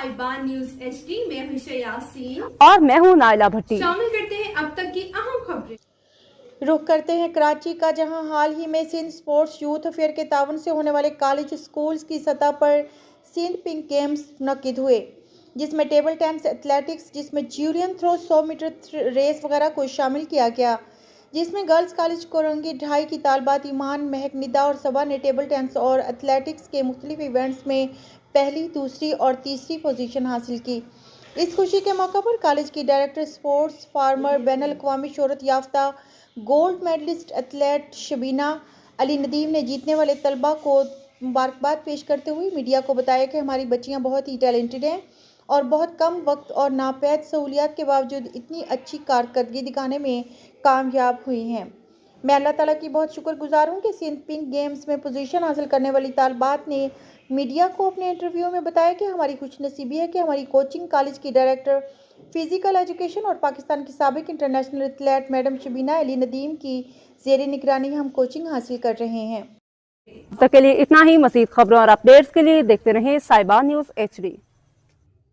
साहिबा news HD में हूं यासीन और मैं हूं नाइला भट्टी। शामिल करते हैं अब तक की अहम खबरें। रुख करते हैं कराची का, जहां हाल ही में सिंध स्पोर्ट्स यूथ अफेयर के तावन से होने वाले कॉलेज स्कूल्स की सतह पर सिंध पिंक गेम्स मुनक्किद हुए, जिसमें टेबल टेनिस, एथलेटिक्स, जिसमें ज्यूलियन थ्रो, 100 मीटर रेस वगैरह को शामिल किया गया, जिसमें गर्ल्स कॉलेज कोरंगी ढाई की तालबात ईमान, महक, निदा और सबा ने टेबल टेनिस और एथलेटिक्स के मुख्तलिफ इवेंट्स में पहली, दूसरी और तीसरी पोजीशन हासिल की। इस खुशी के मौका पर कॉलेज की डायरेक्टर स्पोर्ट्स फार्मर बैनुल-अक़वामी शोहरत याफ्ता gold medalist athlete Shabina Ali Nadeem ने जीतने वाले तलबा को मुबारकबाद पेश करते हुए मीडिया को बताया कि हमारी बच्चियां बहुत ही टैलेंटेड हैं और बहुत कम वक्त और नापैद सहूलियात के बावजूद इतनी अच्छी कारकर्दगी दिखाने में कामयाब हुई हैं। मैं अल्लाह ताला की बहुत शुक्रगुजार हूँ कि सिंध पिंक गेम्स में पोजीशन हासिल करने वाली तालबात ने मीडिया को अपने इंटरव्यू में बताया कि हमारी खुशनसीबी है कि हमारी कोचिंग कॉलेज की डायरेक्टर फिजिकल एजुकेशन और पाकिस्तान की साबिक international athlete madam Shabina Ali Nadeem की ज़ेरे निगरानी हम कोचिंग हासिल कर रहे हैं। तक के लिए इतना ही। मज़ीद खबरों और अपडेट्स के लिए देखते रहें साहिबा न्यूज़ HD।